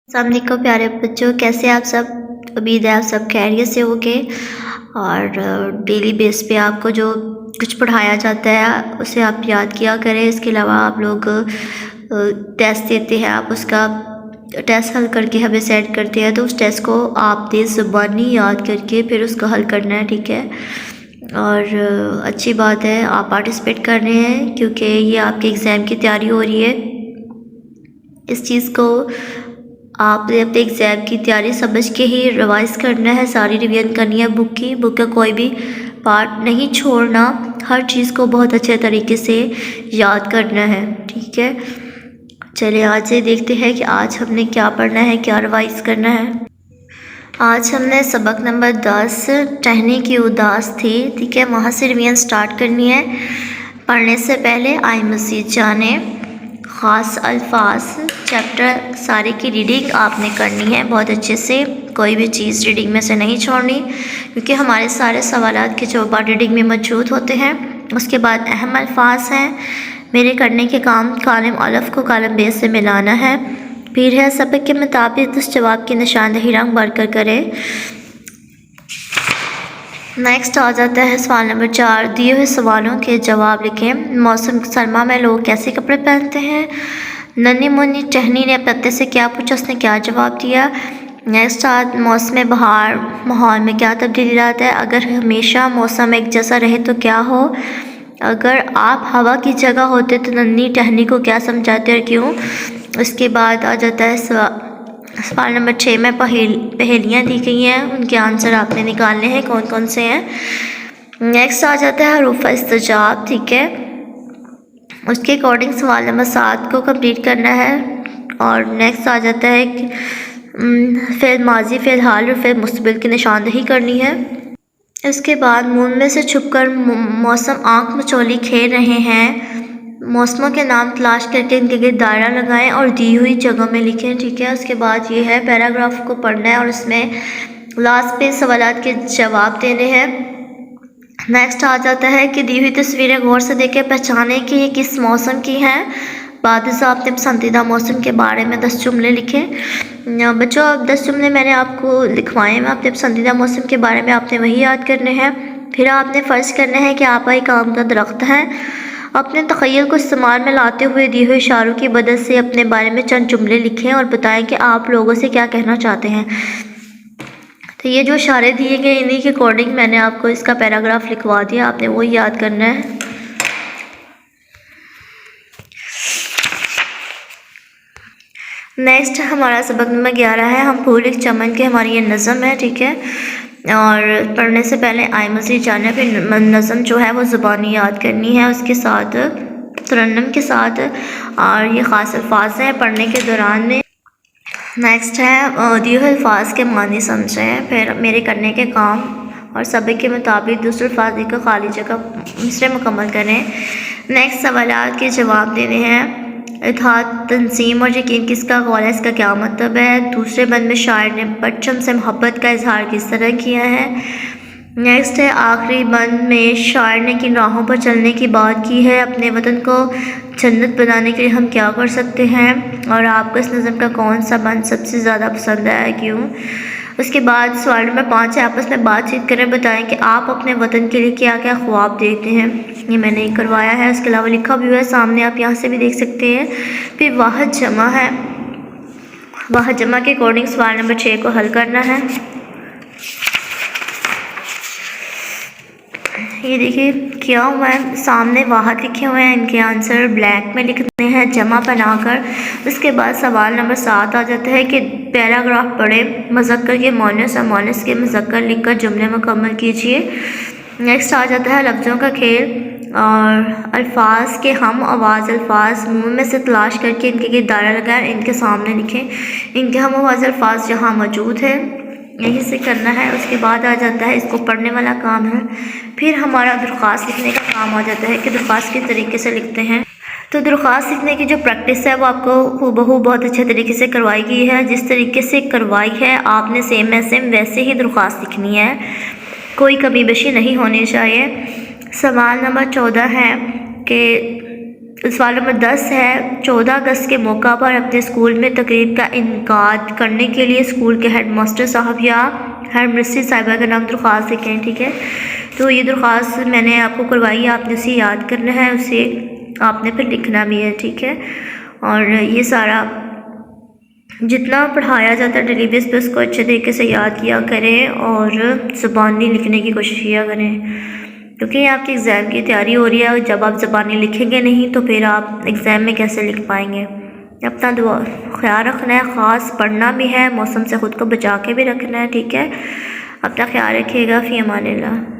अस्सलाम वालेकुम प्यारे बच्चों, कैसे आप सब। उम्मीद है आप सब खैरियत से होगे और डेली बेस पे आपको जो कुछ पढ़ाया जाता है उसे आप याद किया करें। इसके अलावा आप लोग टेस्ट देते हैं, आप उसका टेस्ट हल करके हमें सेंड करते हैं, तो उस टेस्ट को आपने ज़ुबानी याद करके फिर उसका हल करना है, ठीक है। और अच्छी बात है आप पार्टिसिपेट कर रहे हैं क्योंकि ये आपके एग्ज़ाम की तैयारी हो रही है। इस चीज़ को आपने अपने एग्ज़ाम की तैयारी समझ के ही रिवाइज़ करना है, सारी रिवीजन करनी है बुक का कोई भी पार्ट नहीं छोड़ना, हर चीज़ को बहुत अच्छे तरीके से याद करना है, ठीक है। चलिए आज से देखते हैं कि आज हमने क्या पढ़ना है, क्या रिवाइज़ करना है। आज हमने सबक नंबर 10 टहनी की उदास थी, ठीक है, वहाँ से रिवीजन स्टार्ट करनी है। पढ़ने से पहले आए मज़ीद जाने ख़ास अल्फाज चैप्टर सारे की रीडिंग आपने करनी है बहुत अच्छे से, कोई भी चीज़ रीडिंग में से नहीं छोड़नी क्योंकि हमारे सारे सवालात के जवाब रीडिंग में मौजूद होते हैं। उसके बाद अहम अल्फाज हैं, मेरे करने के काम कालम अलफ़ को कालम बे से मिलाना है। फिर है सबक के मुताबिक उस जवाब की निशानदही रंग भरकर करें। नेक्स्ट आ जाता है सवाल नंबर 4, दिए हुए सवालों के जवाब लिखें। मौसम सरमा में लोग कैसे कपड़े पहनते हैं। नन्ही मुन्नी टहनी ने पत्ते से क्या पूछा, उसने क्या जवाब दिया। नेक्स्ट मौसम बहार माहौल में क्या तब्दीली लाता है। अगर हमेशा मौसम एक जैसा रहे तो क्या हो। अगर आप हवा की जगह होते तो नन्ही टहनी को क्या समझाते और क्यों। उसके बाद आ जाता है सवाल नंबर 6 में पहेलियाँ दी गई हैं, उनके आंसर आपने निकालने हैं, कौन कौन से हैं। नेक्स्ट आ जाता है हरूफ इस्तिजाब, ठीक है, उसके अकॉर्डिंग सवाल नंबर 7 को कंप्लीट करना है। और नेक्स्ट आ जाता है कि फ़िल माजी फ़िल हाल और फ़िल मुस्तक़बिल की निशानदही करनी है। इसके बाद मून में से छुपकर मौसम आँख मचोली खेल रहे हैं, मौसमों के नाम तलाश करके इनके गिर्द दायरा लगाएं और दी हुई जगह में लिखें, ठीक है। उसके बाद ये है पैराग्राफ को पढ़ना है और इसमें लास्ट पे सवालात के जवाब देने हैं। नेक्स्ट आ जाता है कि दी हुई तस्वीरें गौर से देखें, पहचानें कि ये किस मौसम की हैं। बाद से अपने पसंदीदा मौसम के बारे में 10 जुमले लिखें। बच्चों अब 10 जुमले मैंने आपको लिखवाए हैं, अपने पसंदीदा मौसम के बारे में आपने वही याद करने हैं। फिर आपने फ़र्ज़ करना है कि आप एक आम का दरख्त हैं। अपने तख़य्युल को इस्तेमाल में लाते हुए दिए हुए इशारों की मदद से अपने बारे में चंद जुमले लिखें और बताएं कि आप लोगों से क्या कहना चाहते हैं। तो ये जो इशारे दिए गए इन्हीं के अकॉर्डिंग मैंने आपको इसका पैराग्राफ लिखवा दिया, आपने वो याद करना है। नेक्स्ट हमारा सबक नंबर 11 है, हम फूल एक चमन के, हमारी ये नज़म है, ठीक है। और पढ़ने से पहले आए मज़ीद जाना, फिर नज़म जो है वो ज़ुबानी याद करनी है उसके साथ तरन्नुम के साथ, और ये ख़ास अल्फाज हैं पढ़ने के दौरान में। नेक्स्ट है दिए हुए अल्फाज के मानी समझें, फिर मेरे करने के काम और सबक के मुताबिक दूसरे अल्फाज का खाली जगह मिसरे मुकम्मल करें। नेक्स्ट सवालात के जवाब देने हैं। इत्तेहाद, तंजीम और यकीन किसका कौल है, इसका क्या मतलब है। दूसरे बंद में शायर ने परचम से मोहब्बत का इजहार किस तरह किया है। नेक्स्ट है आखिरी बंद में शायर ने किन राहों पर चलने की बात की है। अपने वतन को जन्नत बनाने के लिए हम क्या कर सकते हैं। और आपको इस नज़म का कौन सा बंद सबसे ज़्यादा पसंद आया, क्यों। उसके बाद सवाल नंबर 5 है, आपस में बातचीत करें, बताएं कि आप अपने वतन के लिए क्या क्या ख्वाब देखते हैं। ये मैंने करवाया है, उसके अलावा लिखा भी हुआ है सामने, आप यहाँ से भी देख सकते हैं। फिर वाहद जमा है, वाहद जमा के अकॉर्डिंग सवाल नंबर 6 को हल करना है। ये देखिए क्या हुआ है, सामने वाहद लिखे हुए हैं, इनके आंसर ब्लैक में लिखने हैं जमा बनाकर। उसके बाद सवाल नंबर 7 आ जाता है कि पैराग्राफ पढ़े, मुज़क्कर के मोनस और मोनस के मुज़क्कर लिखकर जुमले मुकम्मल कीजिए। नेक्स्ट आ जाता है लफ्ज़ों का खेल और अल्फाज के हम आवाज़ अल्फाज मुँह में से तलाश करके इनके गिर्द दायरा लगाएं, इनके सामने लिखें। इनके हम आवाज़ अल्फाज जहाँ मौजूद है यहीं से करना है। उसके बाद आ जाता है इसको पढ़ने वाला काम है। फिर हमारा दरख्वास्त लिखने का काम आ जाता है कि दरख्वास्त किस तरीके से लिखते हैं। तो दरख्वास्त लिखने की जो प्रैक्टिस है वो आपको हूबहू बहुत अच्छे तरीके से करवाई गई है। जिस तरीके से करवाई है आपने सेम वैसे ही दरख्वास्त लिखनी है, कोई कमी बेशी नहीं होनी चाहिए। सवाल नंबर 14 है कि सवाल नंबर 10 है, 14 अगस्त के मौका पर अपने स्कूल में तकरीब का इनकाद करने के लिए स्कूल के हेड मास्टर साहब या हेड मिस्ट्रेस साहिबा का नाम दरख्वास्त लिखें। ठीक है, तो ये दरख्वास्त मैंने आपको करवाई है, आपने उसे याद करना है, उसे आपने फिर लिखना भी है। ठीक है, और ये सारा जितना पढ़ाया जाता है डेली बेस पे उसको अच्छे तरीके से याद किया करें और ज़बानी लिखने की कोशिश किया करें, क्योंकि आपके एग्ज़ाम की तैयारी हो रही है। जब आप ज़बानी लिखेंगे नहीं तो फिर आप एग्ज़ाम में कैसे लिख पाएंगे। अपना दुआ ख्याल रखना है, ख़ास पढ़ना भी है, मौसम से ख़ुद को बचा के भी रखना है। ठीक है, अपना ख्याल रखिएगा। फ़ी अमानिल्लाह।